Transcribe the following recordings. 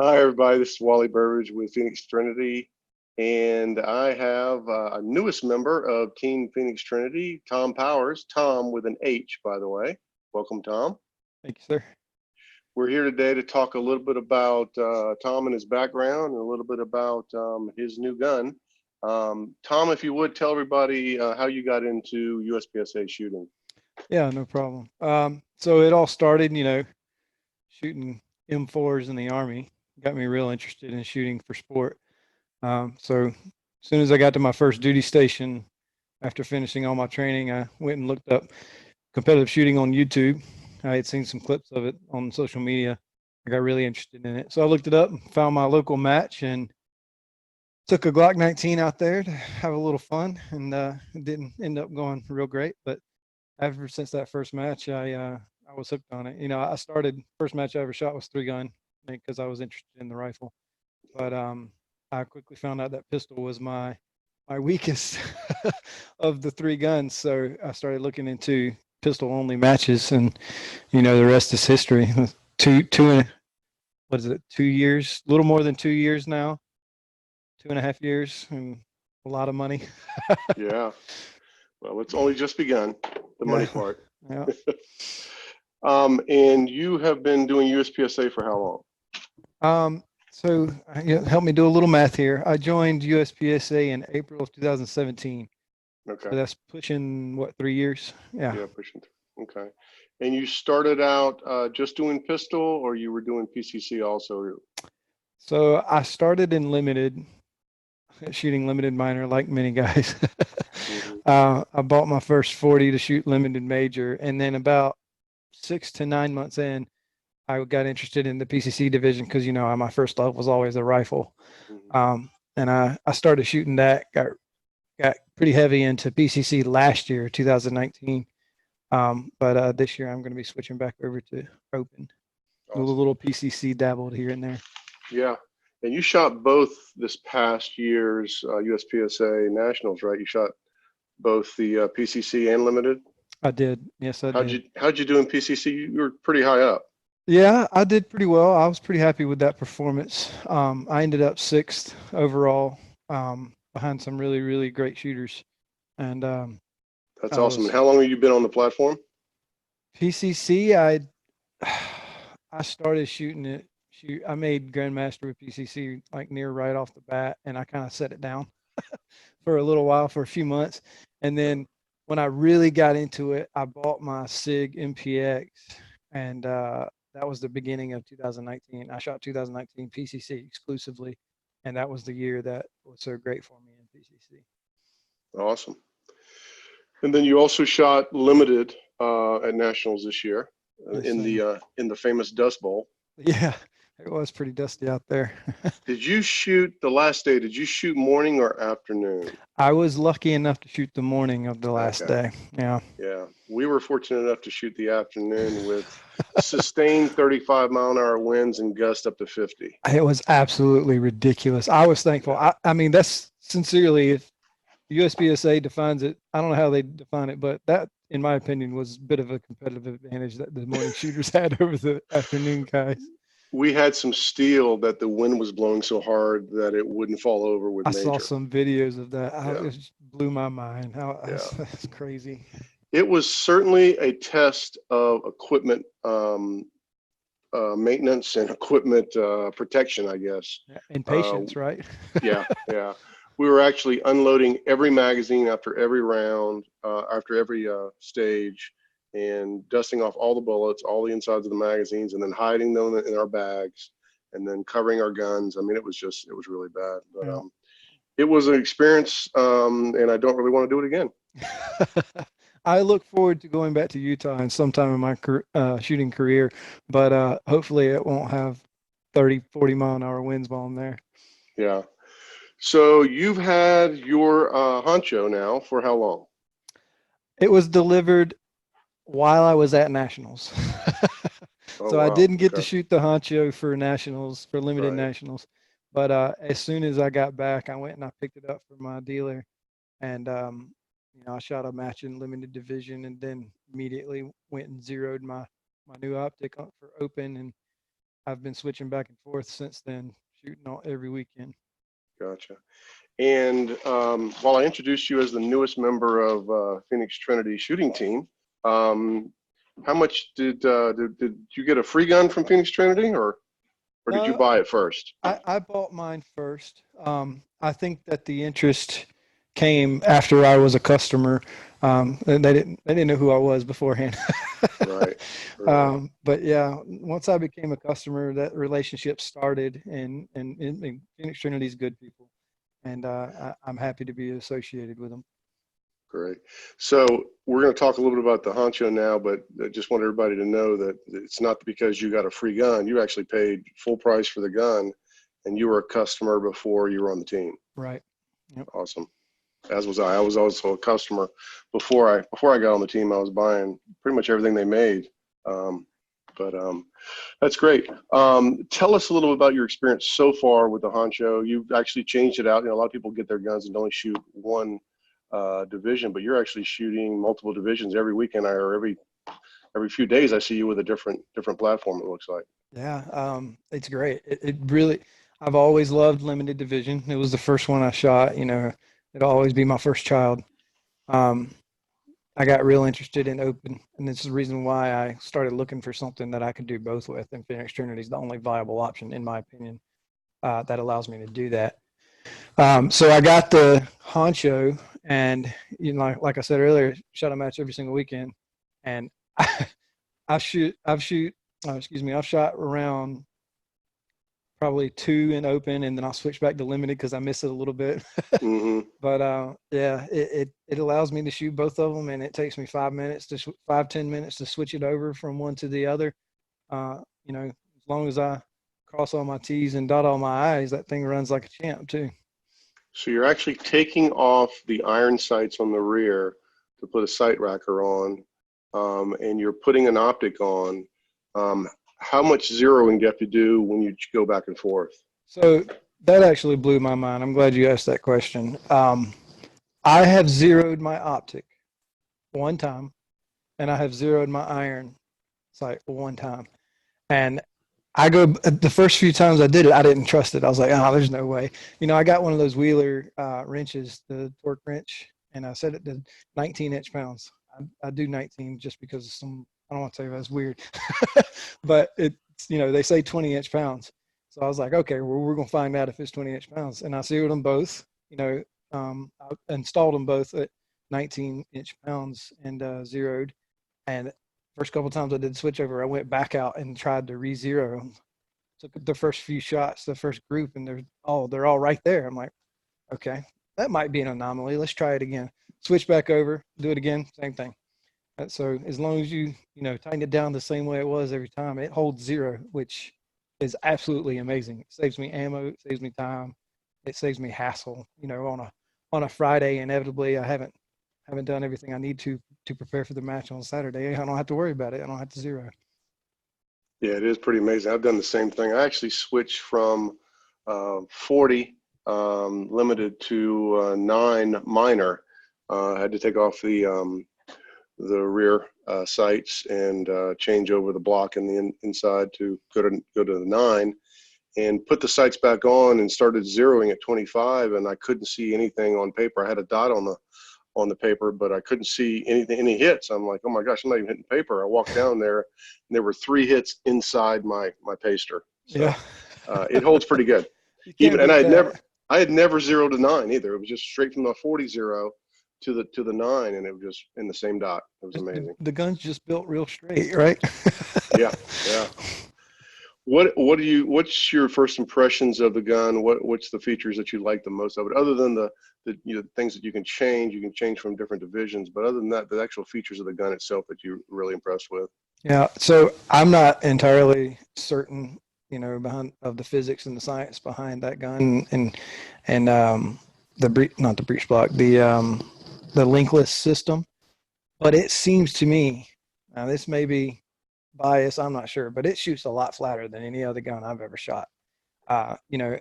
Hi, everybody. This is Wally Burbage with Phoenix Trinity, and I have a newest member of Team Phoenix Trinity, Thom Powers. Tom with an H, by the way. Welcome, Tom. Thank you, sir. We're here today to talk a little bit about Tom and his background and a little bit about his new gun. Tom, if you would tell everybody how you got into USPSA shooting. Yeah, no problem. So it all started, shooting M4s in the Army. Got me real interested in shooting for sport. So as soon as I got to my first duty station, after finishing all my training, I went and looked up competitive shooting on YouTube. I had seen some clips of it on social media. I got really interested in it. So I looked it up, found my local match, and took a Glock 19 out there to have a little fun. And it didn't end up going real great, but ever since that first match, I was hooked on it. I started first match I ever shot was 3-gun because I was interested in the rifle, but I quickly found out that pistol was my weakest of the 3 guns. So I started looking into pistol only matches, and the rest is history. What is it? 2 years, a little more than 2 years now, 2.5 years, and a lot of money. Yeah. Well, it's only just begun, the money part. Yeah. And you have been doing USPSA for how long? So help me do a little math here. I joined USPSA in April of 2017. Okay. So that's pushing what, 3 years? Yeah. Yeah, pushing through. Okay. And you started out just doing pistol, or you were doing PCC also? So I started in limited, shooting limited minor like many guys. I bought my first 40 to shoot limited major, and then about 6 to 9 months in, I got interested in the PCC division because my first love was always a rifle, and I started shooting that. Got pretty heavy into PCC last year, 2019, but this year I'm going to be switching back over to open. Awesome. A little PCC dabbled here and there. Yeah, and you shot both this past year's USPSA nationals, right? You shot both the PCC and limited. I did. Yes, I did. How'd you do in PCC? You were pretty high up. Yeah, I did pretty well. I was pretty happy with that performance. I ended up 6th overall, behind some really, really great shooters. And that's awesome. And how long have you been on the platform? PCC, I started shooting it. I made Grandmaster with PCC like near right off the bat, and I kind of set it down for a little while, for a few months. And then when I really got into it, I bought my SIG MPX, and that was the beginning of 2019. I shot 2019 PCC exclusively, and that was the year that was so great for me in PCC. Awesome. And then you also shot limited at nationals this year, Yes, in the famous Dust Bowl. Yeah, it was pretty dusty out there. Did you shoot the last day? Did you shoot morning or afternoon? I was lucky enough to shoot the morning of the last day. Yeah. Yeah, we were fortunate enough to shoot the afternoon with sustained 35-mile-an-hour winds and gusts up to 50. It was absolutely ridiculous. I was thankful. I mean, that's sincerely, if USPSA defines it, I don't know how they define it, but that, in my opinion, was a bit of a competitive advantage that the morning shooters had over the afternoon guys. We had some steel that the wind was blowing so hard that it wouldn't fall over with major. I saw some videos of that. It just blew my mind. That's crazy. It was certainly a test of equipment maintenance and equipment protection, I guess. And patience, right? Yeah. We were actually unloading every magazine after every round, after every stage, and dusting off all the bullets, all the insides of the magazines, and then hiding them in our bags, and then covering our guns. I mean, it was really bad. But it was an experience, and I don't really want to do it again. I look forward to going back to Utah in sometime in my shooting career, but hopefully it won't have 30, 40 mile an hour winds while I'm there. Yeah. So you've had your honcho now for how long? It was delivered while I was at nationals. So wow. I didn't get to shoot the honcho for nationals, for limited nationals. But as soon as I got back, I went and I picked it up from my dealer, and I shot a match in limited division, and then immediately went and zeroed my new optic for open, and I've been switching back and forth since then, shooting every weekend. Gotcha. And while I introduced you as the newest member of Phoenix Trinity shooting team, how much did you get a free gun from Phoenix Trinity, or did you No, buy it first? I bought mine first. I think that the interest came after I was a customer. And they didn't know who I was beforehand. Right. Right. But yeah, once I became a customer, that relationship started, and Phoenix Trinity's good people, and I'm happy to be associated with them. Great. So we're going to talk a little bit about the Honcho now, but I just want everybody to know that it's not because you got a free gun. You actually paid full price for the gun, and you were a customer before you were on the team. Right. Yep. Awesome. As was I. I was also a customer before I got on the team. I was buying pretty much everything they made. But that's great. Tell us a little bit about your experience so far with the Honcho. You've actually changed it out. You know, a lot of people get their guns and only shoot one division, but you're actually shooting multiple divisions every weekend, or every few days. I see you with a different platform, it looks like. Yeah. It's great. It really. I've always loved limited division. It was the first one I shot. You know, it'll always be my first child. Um, I got real interested in open, and this is the reason why I started looking for something that I could do both with. And Phoenix Trinity is the only viable option, in my opinion, that allows me to do that. So I got the Honcho, and you know, like I said earlier, shot a match every single weekend, and I've shot around probably 2 in open, and then I'll switch back to limited because I miss it a little bit. Mm-hmm. But yeah, it allows me to shoot both of them, and it takes me 10 minutes to switch it over from one to the other. You know, as long as I cross all my T's and dot all my I's, that thing runs like a champ too. So you're actually taking off the iron sights on the rear to put a sight racker on, and you're putting an optic on. How much zeroing do you have to do when you go back and forth? So that actually blew my mind. I'm glad you asked that question. I have zeroed my optic one time, and I have zeroed my iron sight one time. And the first few times I did it, I didn't trust it. I was like, oh, there's no way. You know, I got one of those Wheeler wrenches, the torque wrench, and I set it to 19 inch pounds. I do 19 just because of I don't want to tell you that's weird, but it's, you know, they say 20 inch pounds. So I was like, okay, well, we're going to find out if it's 20 inch pounds. And I zeroed them both, you know, I installed them both at 19 inch pounds and zeroed. And first couple of times I did switch over, I went back out and tried to re-zero them. Took the first few shots, the first group, and they're all right there. I'm like, okay, that might be an anomaly. Let's try it again. Switch back over, do it again, same thing. So as long as you tighten it down the same way it was every time, it holds zero, which is absolutely amazing. It saves me ammo, it saves me time, it saves me hassle. You know, on a Friday, inevitably I haven't done everything I need to prepare for the match on Saturday. I don't have to worry about it. I don't have to zero. Yeah, it is pretty amazing. I've done the same thing. I actually switched from 40 limited to 9 minor. I had to take off the rear sights and change over the block in the inside to go to the 9, and put the sights back on and started zeroing at 25, and I couldn't see anything on paper. I had a dot on the paper, but I couldn't see any hits. I'm like, oh my gosh, I'm not even hitting paper. I walked down there, and there were 3 hits inside my paster. So Yeah, it holds pretty good. you can't beat that. I had never zeroed a 9 either. It was just straight from the 40 zero to the 9, and it was just in the same dot. It was amazing. The gun's just built real straight, right? Yeah, yeah. What's your first impressions of the gun? What's the features that you like the most of it, other than the things that you can change from different divisions, but other than that, the actual features of the gun itself that you're really impressed with? Yeah, so I'm not entirely certain, you know, of the physics and the science behind that gun, and not the breech block, the linkless system, but it seems to me, now this may be bias, I'm not sure, but it shoots a lot flatter than any other gun I've ever shot. You know,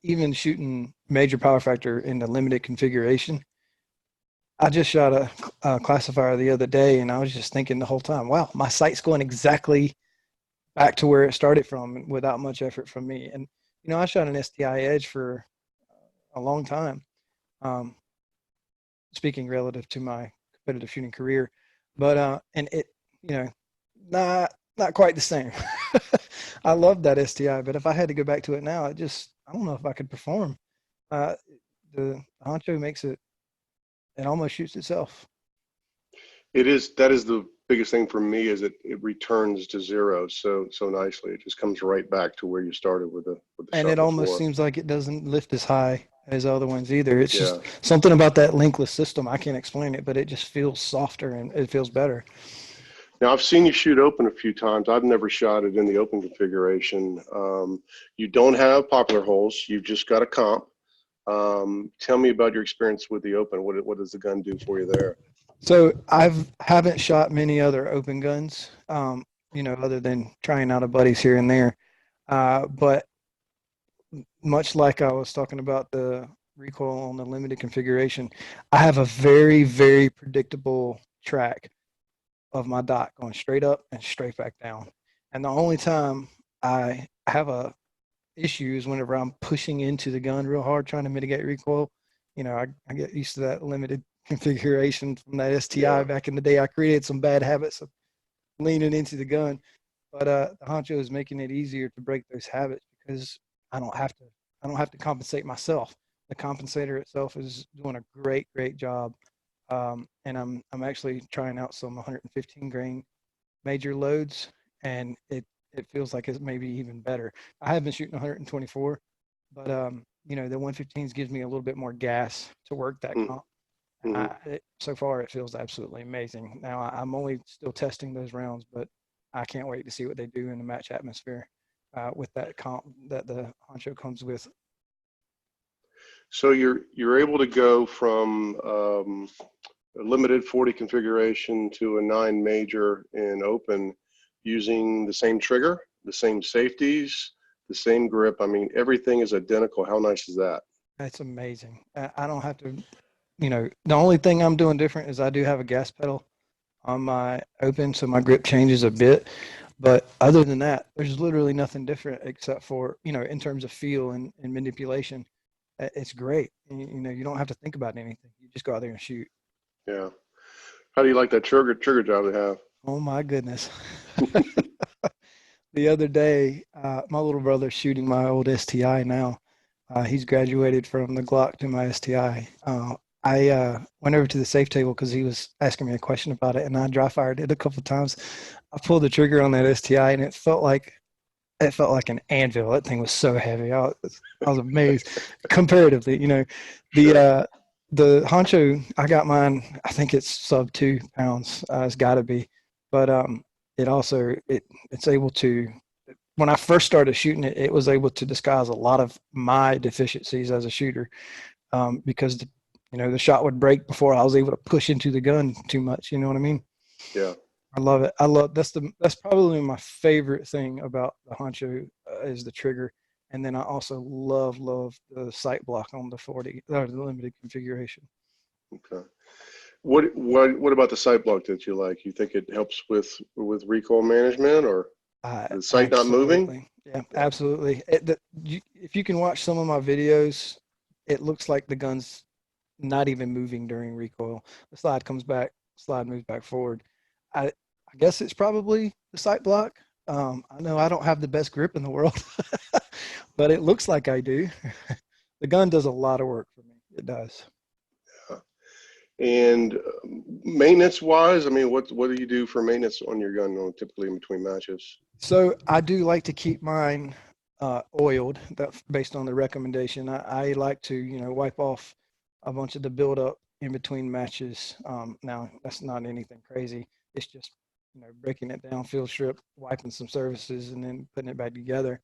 even shooting major power factor in the limited configuration, I just shot a classifier the other day, and I was just thinking the whole time, wow, my sight's going exactly back to where it started from without much effort from me. And, you know, I shot an STI Edge for a long time. Um, Speaking relative to my competitive shooting career, but and it, you know, not quite the same. I love that STI, but if I had to go back to it now, I don't know if I could perform. Uh, the Honcho makes it almost shoots itself. That is the biggest thing for me, is it returns to zero so nicely. It just comes right back to where you started with the And shot it almost before. seems like it doesn't lift as high as other ones either. It's Yeah. just something about that linkless system. I can't explain it, but it just feels softer and it feels better. Now, I've seen you shoot open a few times. I've never shot it in the open configuration. You don't have popular holes. You've just got a comp. Tell me about your experience with the open. What does the gun do for you there? So haven't shot many other open guns, you know, other than trying out a buddies here and there. But much like I was talking about the recoil on the limited configuration, I have a very, very predictable track of my dot going straight up and straight back down. And the only time I have a issue is whenever I'm pushing into the gun real hard, trying to mitigate recoil. You know, I get used to that limited configuration from that STI Yeah. back in the day. I created some bad habits of leaning into the gun, but the Honcho is making it easier to break those habits because I don't have to. I don't have to compensate myself. The compensator itself is doing a great job, and I'm actually trying out some 115 grain major loads, and it feels like it's maybe even better. I have been shooting 124, but you know, the 115s gives me a little bit more gas to work that comp. And Mm-hmm. so far, it feels absolutely amazing. Now, I'm only still testing those rounds, but I can't wait to see what they do in the match atmosphere with that comp that the Honcho comes with. So you're able to go from a limited 40 configuration to a 9 major in open using the same trigger, the same safeties, the same grip. I mean, everything is identical. How nice is that? That's amazing. I don't have to, you know, the only thing I'm doing different is I do have a gas pedal on my open, so my grip changes a bit. But other than that, there's literally nothing different except for, you know, in terms of feel and manipulation. It's great. You know, you don't have to think about anything. You just go out there and shoot. Yeah. How do you like that trigger job they have? Oh my goodness. The other day, my little brother's shooting my old STI now. He's graduated from the Glock to my STI. I went over to the safe table because he was asking me a question about it, and I dry fired it a couple of times. I pulled the trigger on that STI, and it felt like an anvil. That thing was so heavy. I was amazed. Comparatively, you know, the Sure. uh, the Honcho, I got mine. I think it's sub 2 pounds. It's got to be, but it also it's able to. When I first started shooting it, it was able to disguise a lot of my deficiencies as a shooter, because you know, the shot would break before I was able to push into the gun too much. You know what I mean? Yeah. I love it. That's probably my favorite thing about the Honcho is the trigger, and then I also love the sight block on the 40 or the limited configuration. Okay. What about the sight block that you like? You think it helps with recoil management, or the sight not moving? Absolutely, yeah, Yeah. absolutely. If you can watch some of my videos, it looks like the gun's not even moving during recoil. The slide comes back, slide moves back forward. I guess it's probably the sight block. I know I don't have the best grip in the world, but it looks like I do. The gun does a lot of work for me. It does. And maintenance wise, I mean, what do you do for maintenance on your gun, typically in between matches? So I do like to keep mine oiled. That's based on the recommendation. I like to, you know, wipe off a bunch of the buildup in between matches. Now that's not anything crazy. It's just, you know, breaking it down, field strip, wiping some surfaces, and then putting it back together.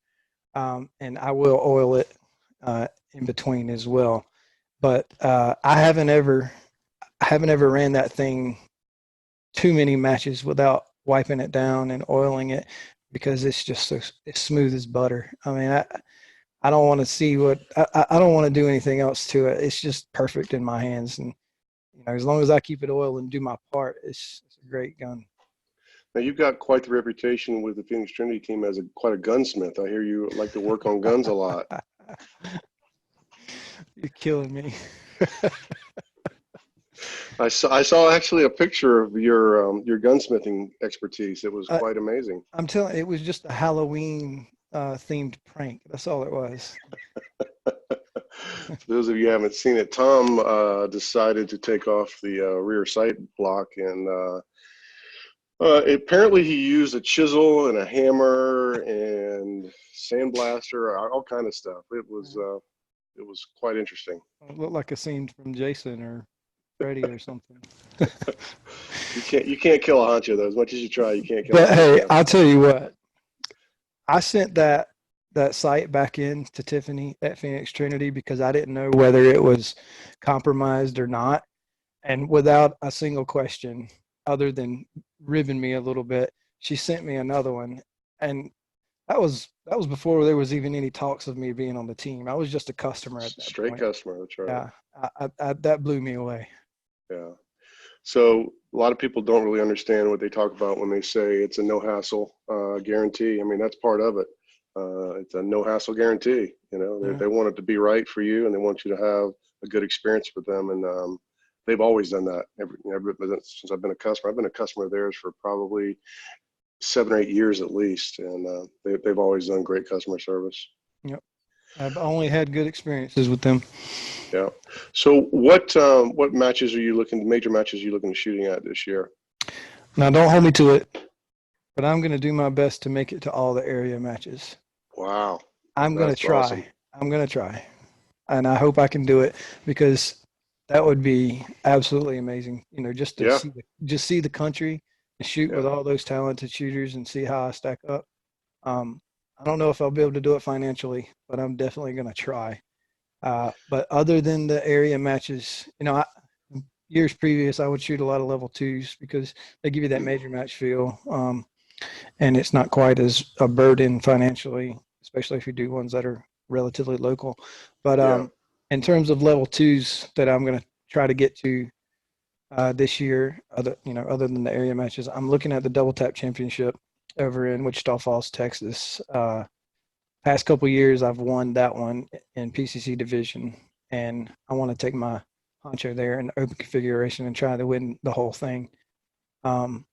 And I will oil it in between as well. But I haven't ever ran that thing too many matches without wiping it down and oiling it because it's just so it's smooth as butter. I mean, I don't want to see I don't want to do anything else to it. It's just perfect in my hands, and you know, as long as I keep it oiled and do my part, it's a great gun. Now you've got quite the reputation with the Phoenix Trinity team as quite a gunsmith. I hear you like to work on guns a lot. You're killing me. I saw actually a picture of your gunsmithing expertise. It was quite amazing. I'm telling you, it was just a Halloween themed prank. That's all it was. For those of you who haven't seen it, Tom decided to take off the rear sight block, and apparently he used a chisel and a hammer and sandblaster, all kind of stuff. It was quite interesting. It looked like a scene from Jason or Freddy or something. You can't kill a honcho though. As much as you try, you can't kill. But hey, I'll tell you what. I sent that site back in to Tiffany at Phoenix Trinity because I didn't know whether it was compromised or not. And without a single question, other than ribbing me a little bit, she sent me another one. And that was before there was even any talks of me being on the team. I was just a customer at that Straight point. customer, that's right. Yeah, I that blew me away. Yeah. So a lot of people don't really understand what they talk about when they say it's a no hassle guarantee. I mean, that's part of it. It's a no hassle guarantee. You know, they want it to be right for you, and they want you to have a good experience with them. And they've always done that since I've been a customer. I've been a customer of theirs for probably 7 or 8 years at least, and they've always done great customer service. Yep. I've only had good experiences with them. Yeah. So what matches are you major matches are you looking at shooting at this year? Now, don't hold me to it, but I'm going to do my best to make it to all the area matches. Wow. I'm going to try. Awesome. I'm going to try. And I hope I can do it because that would be absolutely amazing. You know, just to see the country and shoot with all those talented shooters and see how I stack up. I don't know if I'll be able to do it financially, but I'm definitely going to try. But other than the area matches, you know, years previous, I would shoot a lot of level 2s because they give you that major match feel. And it's not quite as a burden financially, especially if you do ones that are relatively local. But in terms of level 2s that I'm going to try to get to this year, other than the area matches, I'm looking at the Double Tap Championship over in Wichita Falls, Texas. Past couple years, I've won that one in PCC division, and I want to take my honcho there in open configuration and try to win the whole thing. And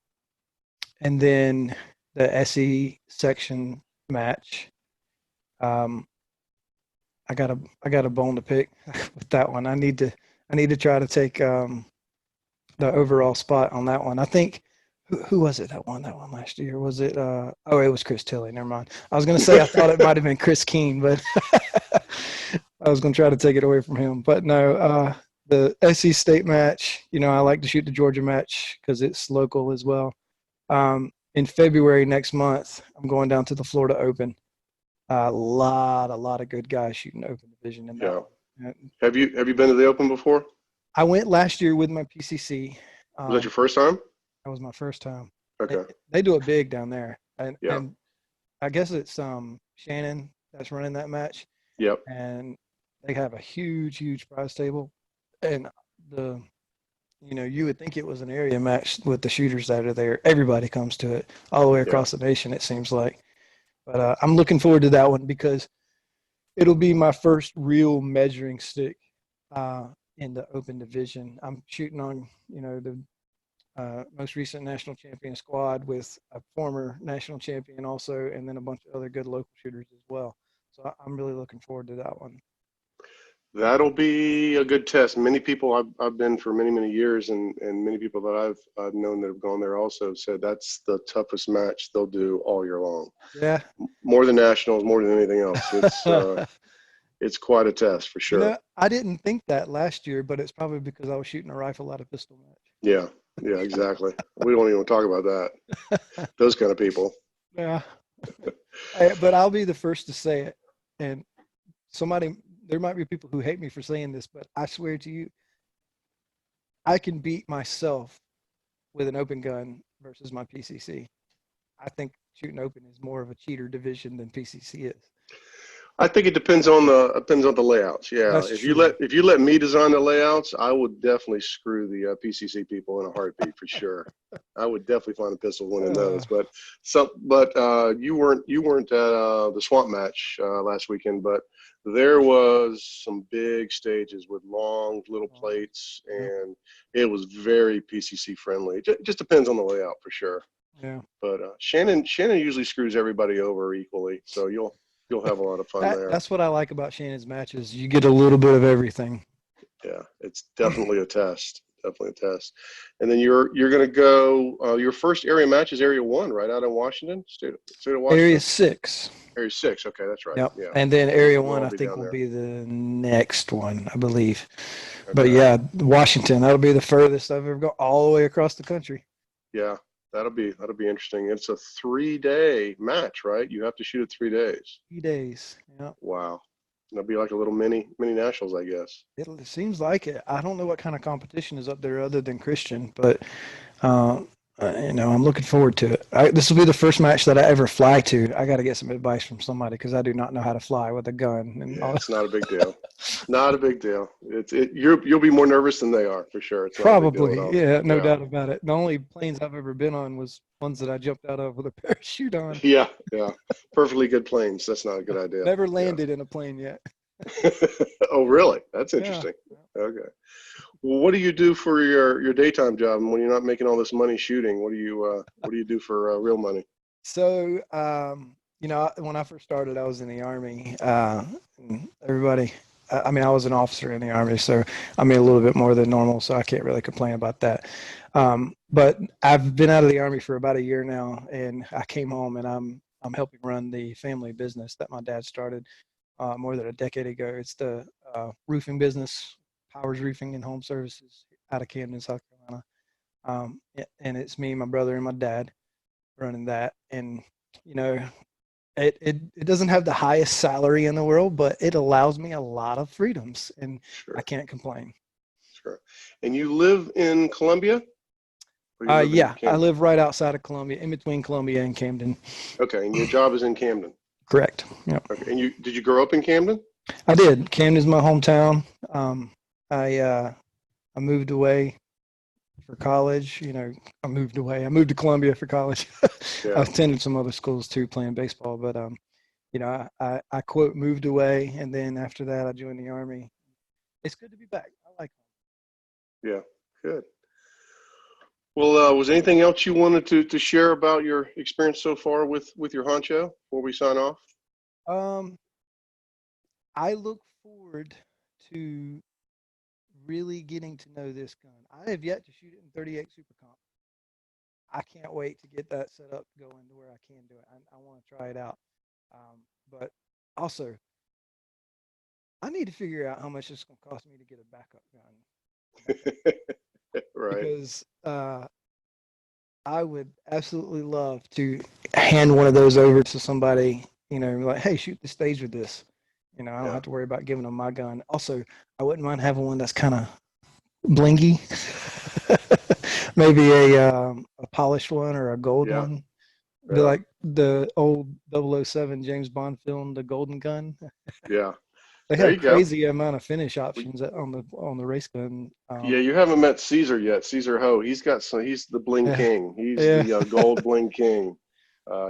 then the SE section match, I got a bone to pick with that one. I need to try to take the overall spot on that one. I think. Who was it that won that one last year? Was it? It was Chris Tilley. Never mind. I was going to say I thought it might have been Chris Keene, but I was going to try to take it away from him. But no, the SC State match. You know, I like to shoot the Georgia match because it's local as well. In February next month, I'm going down to the Florida Open. A lot of good guys shooting open division in that one. Have you been to the Open before? I went last year with my PCC. Was that your first time? That was my first time. Okay. They do it big down there. And I guess it's Shannon that's running that match. Yep. And they have a huge prize table. And you would think it was an area match with the shooters that are there. Everybody comes to it all the way across the nation, it seems like. But I'm looking forward to that one because it'll be my first real measuring stick in the open division. I'm shooting on, the most recent national champion squad with a former national champion also, and then a bunch of other good local shooters as well. So I'm really looking forward to that one. That'll be a good test. Many people I've been for many years, and many people that I've known that have gone there also said that's the toughest match they'll do all year long. Yeah. More than nationals, more than anything else. It's it's quite a test for sure. I didn't think that last year, but it's probably because I was shooting a rifle out of pistol match. Yeah, exactly. We don't even talk about that. Those kind of people. Yeah. But I'll be the first to say it. And there might be people who hate me for saying this, but I swear to you, I can beat myself with an open gun versus my PCC. I think shooting open is more of a cheater division than PCC is. I think it depends on the layouts. Yeah, That's if true. you let me design the layouts, I would definitely screw the PCC people in a heartbeat for sure. I would definitely find a pistol winning those. But you weren't at the swamp match last weekend, but there was some big stages with long little plates, Yeah. and it was very PCC friendly. It just depends on the layout for sure. Yeah. But Shannon usually screws everybody over equally, so you'll have a lot of fun there. That's what I like about Shannon's matches. You get a little bit of everything. Yeah, it's definitely a test. Definitely a test. And then you're going to go. Your first area match is Area 1, right out in Washington, state of Washington. Area 6. Area 6. Okay, that's right. Yep. Yeah. And then So Area we'll 1, all I be think, down will there. be the next one, I believe. But Okay. yeah, Washington, that'll be the furthest I've ever gone, all the way across the country. Yeah, that'll be interesting. It's a 3-day match, right? You have to shoot it 3 days. 3 days. Yeah. Wow. It'll be like a little mini nationals, I guess. It seems like it. I don't know what kind of competition is up there other than Christian, but I'm looking forward to it. This will be the first match that I ever fly to. I got to get some advice from somebody because I do not know how to fly with a gun. And Yeah, it's not a big deal. Not a big deal. You'll be more nervous than they are for sure. It's not a big deal at probably, all. yeah, no Yeah. doubt about it. The only planes I've ever been on was ones that I jumped out of with a parachute on. Yeah, yeah. Perfectly good planes. That's not a good idea. Never landed in a plane yet. Oh, really? That's Yeah. interesting. Okay. Well, what do you do for your daytime job when you're not making all this money shooting? What do you do for real money? So, when I first started, I was in the Army. Everybody, I mean, I was an officer in the Army, so I made a little bit more than normal, so I can't really complain about that. But I've been out of the Army for about a year now, and I came home, and I'm helping run the family business that my dad started more than a decade ago. It's the roofing business, Powers Roofing and Home Services out of Camden, South Carolina. And it's me, my brother, and my dad running that. And it doesn't have the highest salary in the world, but it allows me a lot of freedoms, and Sure. I can't complain. Sure. And you live in Columbia? Or you live in Yeah, I Camden? live right outside of Columbia, in between Columbia and Camden. Okay, and your job is in Camden. Correct. Yeah. Okay, and did you grow up in Camden? I did. Camden's my hometown. I moved away for college. I moved away. I moved to Columbia for college. Yeah. I attended some other schools too, playing baseball. But I quote moved away, and then after that, I joined the Army. It's good to be back. I like it. Yeah, good. Well, was anything else you wanted to share about your experience so far with your honcho before we sign off? I look forward to really getting to know this gun. I have yet to shoot it in 38 Super Comp. I can't wait to get that set up going to where I can do it. I want to try it out. But also, I need to figure out how much it's going to cost me to get a backup gun. Right. Because I would absolutely love to hand one of those over to somebody, like, hey, shoot the stage with this. I don't have to worry about giving them my gun. Also, I wouldn't mind having one that's kind of blingy. Maybe a polished one or a gold one. Yeah. Like the old 007 James Bond film, The Golden Gun. Yeah. They There have you go. crazy amount of finish options on the race gun. Yeah, you haven't met Caesar yet. Caesar Ho. He's the bling king. He's the gold bling king.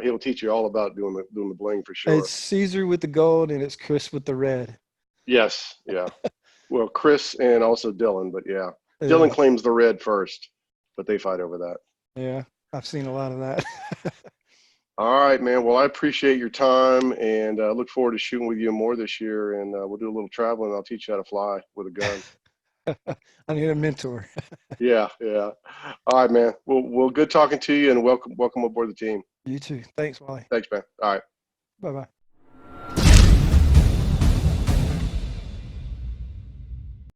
He'll teach you all about doing the bling for sure. It's Caesar with the gold and it's Chris with the red. Yes, yeah. Well, Chris and also Dylan, but yeah. Dylan claims the red first, but they fight over that. Yeah, I've seen a lot of that. All right, man. Well, I appreciate your time, and look forward to shooting with you more this year. And we'll do a little traveling. I'll teach you how to fly with a gun. I need a mentor. Yeah. All right, man. Well, good talking to you, and welcome aboard the team. You too. Thanks, Wally. Thanks, man. All right. Bye-bye.